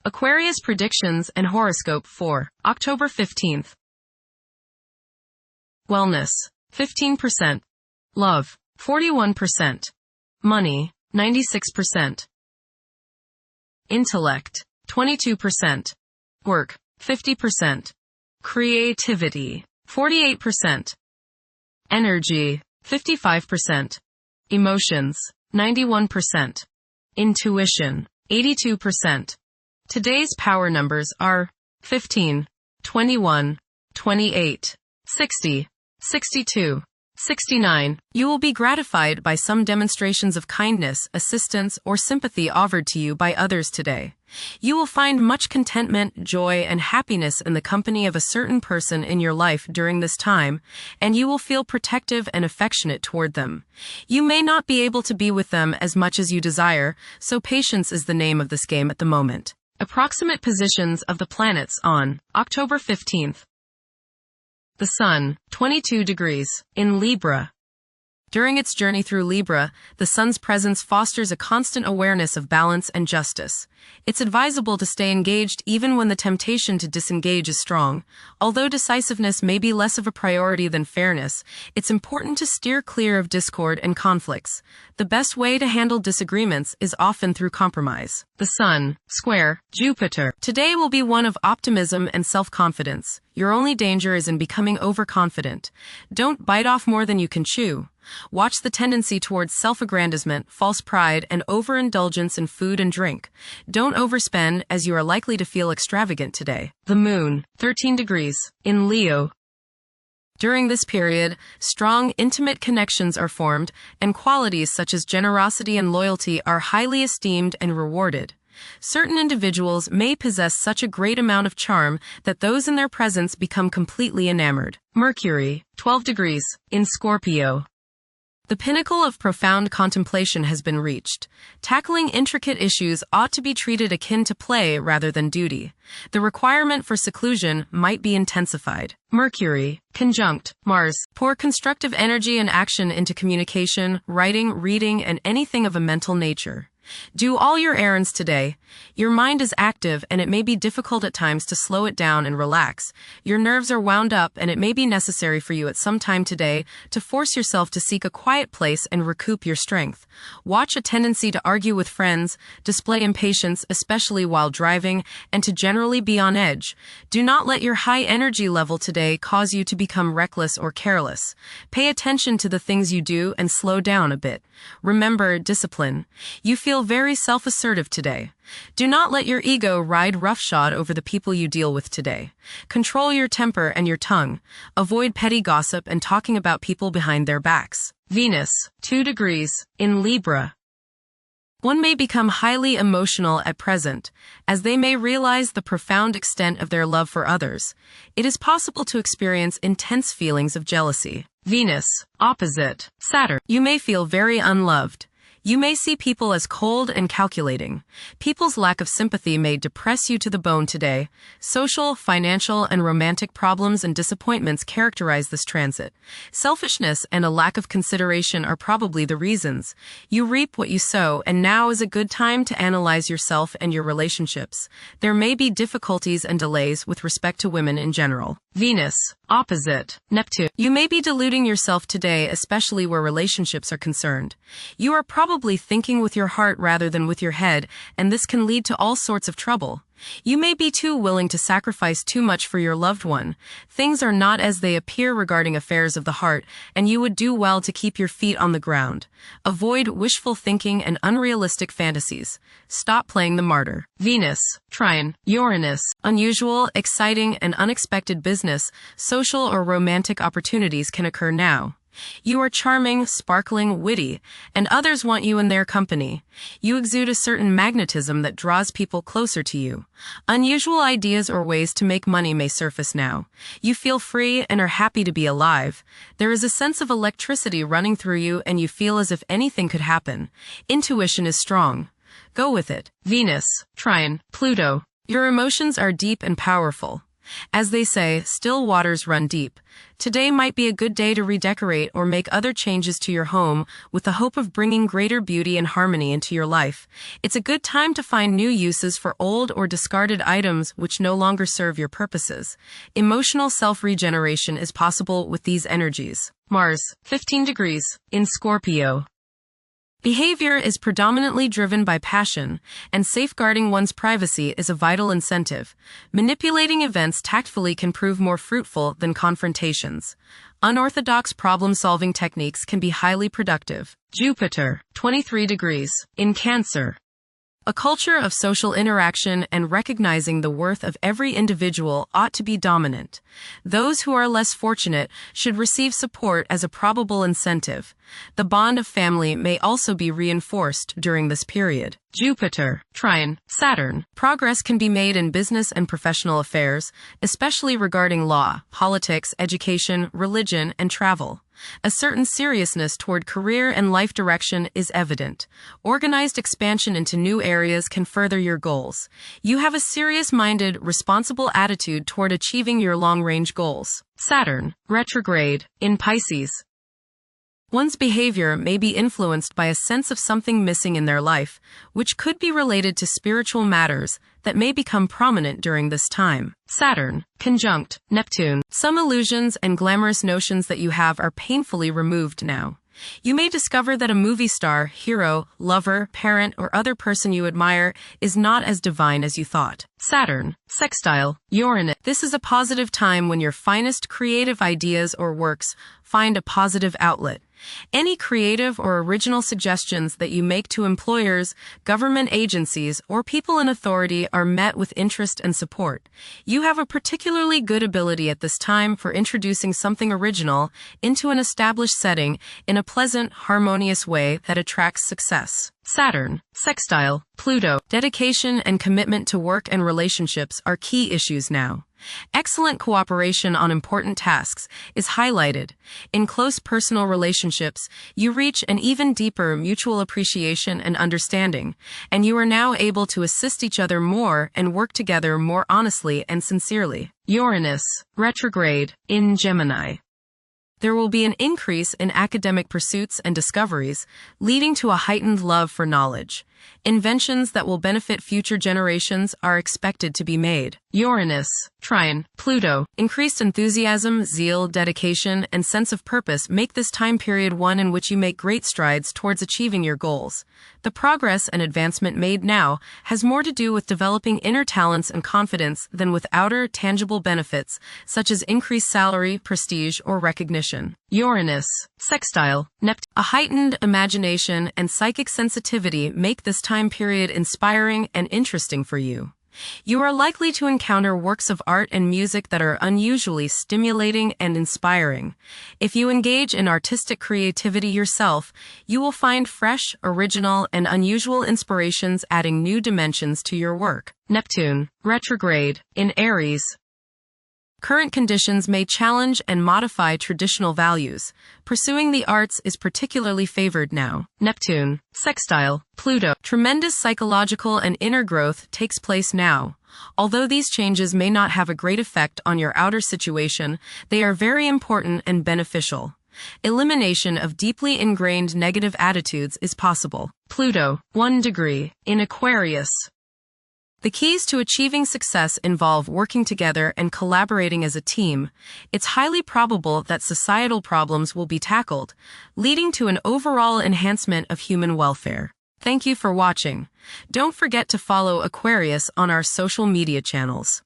Aquarius predictions and horoscope for October 15th. Wellness, 15%. Love, 41%. Money, 96%. Intellect, 22%. Work, 50%. Creativity, 48%. Energy, 55%. Emotions, 91%. Intuition, 82%. Today's power numbers are 15, 21, 28, 60, 62, 69. You will be gratified by some demonstrations of kindness, assistance, or sympathy offered to you by others today. You will find much contentment, joy, and happiness in the company of a certain person in your life during this time, and you will feel protective and affectionate toward them. You may not be able to be with them as much as you desire, so patience is the name of this game at the moment. Approximate positions of the planets on October 15th. The Sun, 22 degrees, in Libra. During its journey through Libra, the Sun's presence fosters a constant awareness of balance and justice. It's advisable to stay engaged even when the temptation to disengage is strong. Although decisiveness may be less of a priority than fairness, it's important to steer clear of discord and conflicts. The best way to handle disagreements is often through compromise. The Sun, square, Jupiter. Today will be one of optimism and self-confidence. Your only danger is in becoming overconfident. Don't bite off more than you can chew. Watch the tendency towards self-aggrandizement, false pride, and overindulgence in food and drink. Don't overspend, as you are likely to feel extravagant today. The Moon, 13 degrees, in Leo. During this period, strong, intimate connections are formed, and qualities such as generosity and loyalty are highly esteemed and rewarded. Certain individuals may possess such a great amount of charm that those in their presence become completely enamored. Mercury, 12 degrees, in Scorpio. The pinnacle of profound contemplation has been reached. Tackling intricate issues ought to be treated akin to play rather than duty. The requirement for seclusion might be intensified. Mercury, conjunct Mars, pour constructive energy and action into communication, writing, reading, and anything of a mental nature. Do all your errands today. Your mind is active and it may be difficult at times to slow it down and relax. Your nerves are wound up and it may be necessary for you at some time today to force yourself to seek a quiet place and recoup your strength. Watch a tendency to argue with friends, display impatience, especially while driving, and to generally be on edge. Do not let your high energy level today cause you to become reckless or careless. Pay attention to the things you do and slow down a bit. Remember discipline. You feel very self-assertive today. Do not let your ego ride roughshod over the people you deal with today. Control your temper and your tongue. Avoid petty gossip and talking about people behind their backs. Venus, 2 degrees, in Libra. One may become highly emotional at present, as they may realize the profound extent of their love for others. It is possible to experience intense feelings of jealousy. Venus, opposite Saturn. You may feel very unloved. You may see people as cold and calculating. People's lack of sympathy may depress you to the bone today. Social, financial, and romantic problems and disappointments characterize this transit. Selfishness and a lack of consideration are probably the reasons. You reap what you sow, and now is a good time to analyze yourself and your relationships. There may be difficulties and delays with respect to women in general. Venus, opposite Neptune. You may be deluding yourself today, especially where relationships are concerned. You are probably thinking with your heart rather than with your head, and this can lead to all sorts of trouble. You may be too willing to sacrifice too much for your loved one. Things are not as they appear regarding affairs of the heart, and you would do well to keep your feet on the ground. Avoid wishful thinking and unrealistic fantasies. Stop playing the martyr. Venus, trine Uranus. Unusual, exciting, and unexpected business, social, or romantic opportunities can occur now. You are charming, sparkling, witty, and others want you in their company. You exude a certain magnetism that draws people closer to you. Unusual ideas or ways to make money may surface now. You feel free and are happy to be alive. There is a sense of electricity running through you and you feel as if anything could happen. Intuition is strong. Go with it. Venus, trine Pluto. Your emotions are deep and powerful. As they say, still waters run deep. Today might be a good day to redecorate or make other changes to your home with the hope of bringing greater beauty and harmony into your life. It's a good time to find new uses for old or discarded items which no longer serve your purposes. Emotional self-regeneration is possible with these energies. Mars, 15 degrees, in Scorpio. Behavior is predominantly driven by passion, and safeguarding one's privacy is a vital incentive. Manipulating events tactfully can prove more fruitful than confrontations. Unorthodox problem-solving techniques can be highly productive. Jupiter, 23 degrees, in Cancer. A culture of social interaction and recognizing the worth of every individual ought to be dominant. Those who are less fortunate should receive support as a probable incentive. The bond of family may also be reinforced during this period. Jupiter, trine, Saturn. Progress can be made in business and professional affairs, especially regarding law, politics, education, religion, and travel. A certain seriousness toward career and life direction is evident. Organized expansion into new areas can further your goals. You have a serious-minded, responsible attitude toward achieving your long-range goals. Saturn, retrograde, in Pisces. One's behavior may be influenced by a sense of something missing in their life, which could be related to spiritual matters that may become prominent during this time. Saturn, conjunct Neptune. Some illusions and glamorous notions that you have are painfully removed now. You may discover that a movie star, hero, lover, parent, or other person you admire is not as divine as you thought. Saturn, sextile, Uranus. This is a positive time when your finest creative ideas or works find a positive outlet. Any creative or original suggestions that you make to employers, government agencies, or people in authority are met with interest and support. You have a particularly good ability at this time for introducing something original into an established setting in a pleasant, harmonious way that attracts success. Saturn, sextile, Pluto. Dedication and commitment to work and relationships are key issues now. Excellent cooperation on important tasks is highlighted. In close personal relationships, you reach an even deeper mutual appreciation and understanding, and you are now able to assist each other more and work together more honestly and sincerely. Uranus, retrograde, in Gemini. There will be an increase in academic pursuits and discoveries, leading to a heightened love for knowledge. Inventions that will benefit future generations are expected to be made. Uranus, trine, Pluto. Increased enthusiasm, zeal, dedication, and sense of purpose make this time period one in which you make great strides towards achieving your goals. The progress and advancement made now has more to do with developing inner talents and confidence than with outer, tangible benefits, such as increased salary, prestige, or recognition. Uranus, sextile, Neptune. A heightened imagination and psychic sensitivity make this time period inspiring and interesting for you. You are likely to encounter works of art and music that are unusually stimulating and inspiring. If you engage in artistic creativity yourself, you will find fresh, original, and unusual inspirations adding new dimensions to your work. Neptune, retrograde, in Aries. Current conditions may challenge and modify traditional values. Pursuing the arts is particularly favored now. Neptune, sextile, Pluto. Tremendous psychological and inner growth takes place now. Although these changes may not have a great effect on your outer situation, they are very important and beneficial. Elimination of deeply ingrained negative attitudes is possible. Pluto, 1 degree, in Aquarius. The keys to achieving success involve working together and collaborating as a team. It's highly probable that societal problems will be tackled, leading to an overall enhancement of human welfare. Thank you for watching. Don't forget to follow Aquarius on our social media channels.